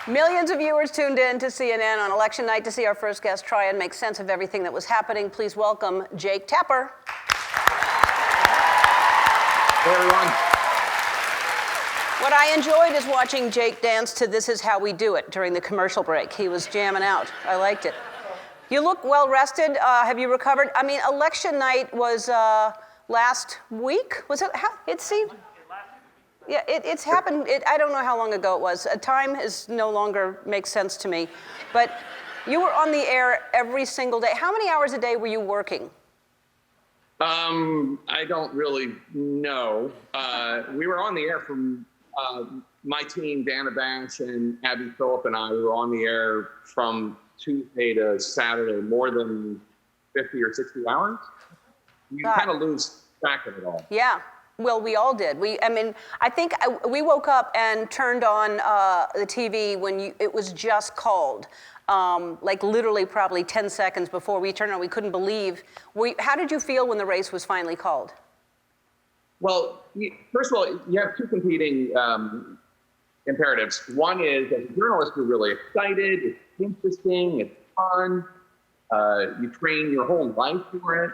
Millions of viewers tuned in to CNN on election night to see our first guest try and make sense of everything that was happening. Please welcome Jake Tapper. Hey, everyone. What I enjoyed is watching Jake dance to This Is How We Do It during the commercial break. He was jamming out. I liked it. You look well rested. Have you recovered? I mean, election night was last week. Was it? It seemed. Yeah, it's happened. I don't know how long ago it was. Time is no longer makes sense to me. But you were on the air every single day. How many hours a day were you working? I don't really know. We were on the air from my team, Dana Bash and Abby Phillip and I. We were on the air from Tuesday to Saturday, more than 50 or 60 hours. You kind of lose track of it all. Yeah. Well, we all did. I think we woke up and turned on the TV when it was just called. Like literally probably 10 seconds before we turned on. We couldn't believe. How did you feel when the race was finally called? Well, first of all, you have two competing imperatives. One is, as a journalist, you're really excited. It's interesting. It's fun. You train your whole life for it.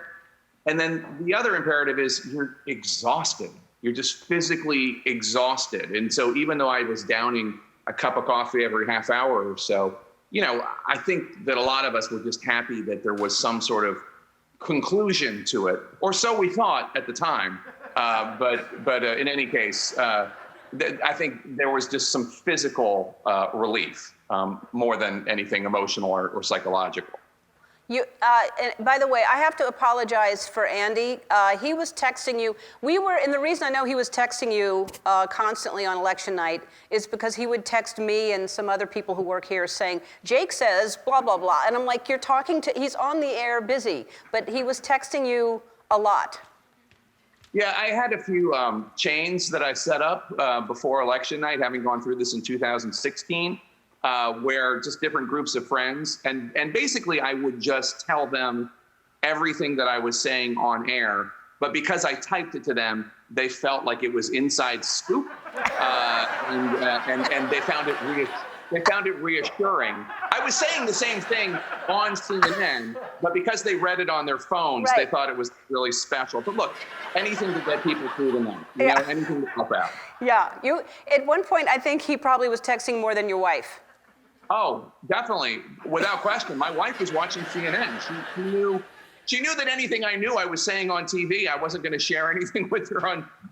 And then the other imperative is you're exhausted. You're just physically exhausted. And so even though I was downing a cup of coffee every half hour or so, I think that a lot of us were just happy that there was some sort of conclusion to it, or so we thought at the time. But in any case, I think there was just some physical relief more than anything emotional or psychological. And by the way, I have to apologize for Andy. He was texting you. And the reason I know he was texting you constantly on election night is because he would text me and some other people who work here saying, Jake says blah, blah, blah. And I'm like, he's on the air busy, but he was texting you a lot. Yeah, I had a few chains that I set up before election night, having gone through this in 2016. Where just different groups of friends, and basically I would just tell them everything that I was saying on air, but because I typed it to them, they felt like it was inside scoop, and they found it reassuring. I was saying the same thing on CNN, but because they read it on their phones, They thought it was really special. But look, anything to get people through the night, anything to help out. Yeah, at one point I think he probably was texting more than your wife. Oh, definitely, without question. My wife was watching CNN. She knew that anything I knew I was saying on TV, I wasn't going to share anything with her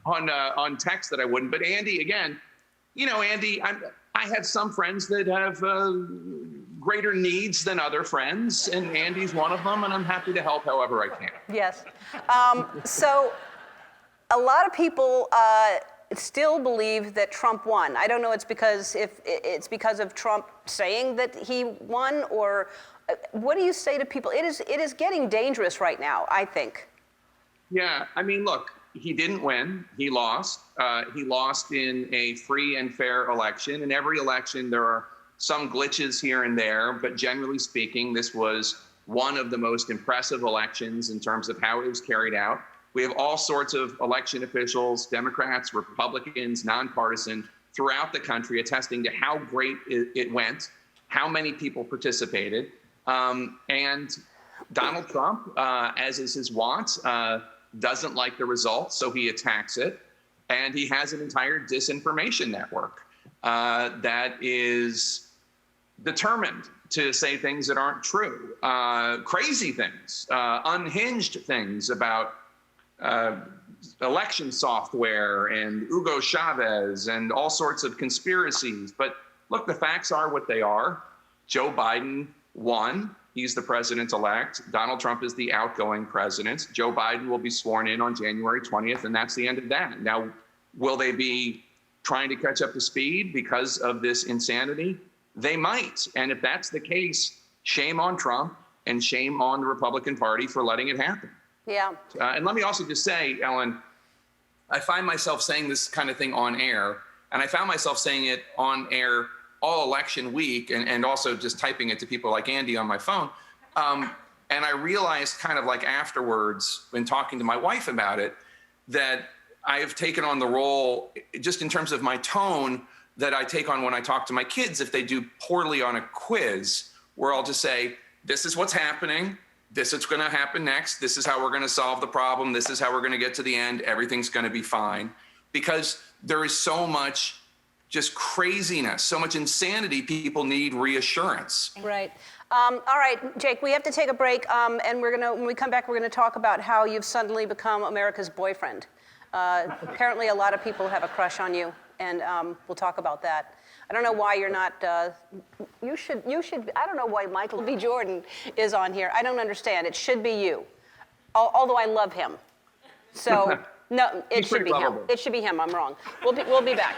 on text that I wouldn't. But Andy, again, Andy, I have some friends that have greater needs than other friends, and Andy's one of them, and I'm happy to help however I can. Yes. So a lot of people still believe that Trump won. I don't know if it's because of Trump saying that he won, or what do you say to people? It is getting dangerous right now, I think. Yeah, I mean, look, he didn't win. He lost. He lost in a free and fair election. In every election, there are some glitches here and there, but generally speaking, this was one of the most impressive elections in terms of how it was carried out. We have all sorts of election officials, Democrats, Republicans, nonpartisan, throughout the country attesting to how great it went, how many people participated. And Donald Trump, as is his wont, doesn't like the results, so he attacks it. And he has an entire disinformation network that is determined to say things that aren't true, crazy things, unhinged things about election software and Hugo Chavez and all sorts of conspiracies. But look, the facts are what they are. Joe Biden won. He's the president-elect. Donald Trump is the outgoing president. Joe Biden will be sworn in on January 20th, and that's the end of that. Now, will they be trying to catch up to speed because of this insanity? They might. And if that's the case, shame on Trump and shame on the Republican Party for letting it happen. Yeah. And let me also just say, Ellen, I find myself saying this kind of thing on air, and I found myself saying it on air all election week, and also just typing it to people like Andy on my phone. And I realized kind of like afterwards, when talking to my wife about it, that I have taken on the role, just in terms of my tone, that I take on when I talk to my kids if they do poorly on a quiz, where I'll just say, this is what's happening. This is going to happen next. This is how we're going to solve the problem. This is how we're going to get to the end. Everything's going to be fine. Because there is so much just craziness, so much insanity, people need reassurance. Right. All right, Jake, we have to take a break, and when we come back, we're going to talk about how you've suddenly become America's boyfriend. Apparently, a lot of people have a crush on you, and we'll talk about that. I don't know why you're not, you should, I don't know why Michael B. Jordan is on here. I don't understand. It should be you, although I love him. So, no, it should be him. It should be him. I'm wrong. We'll be back.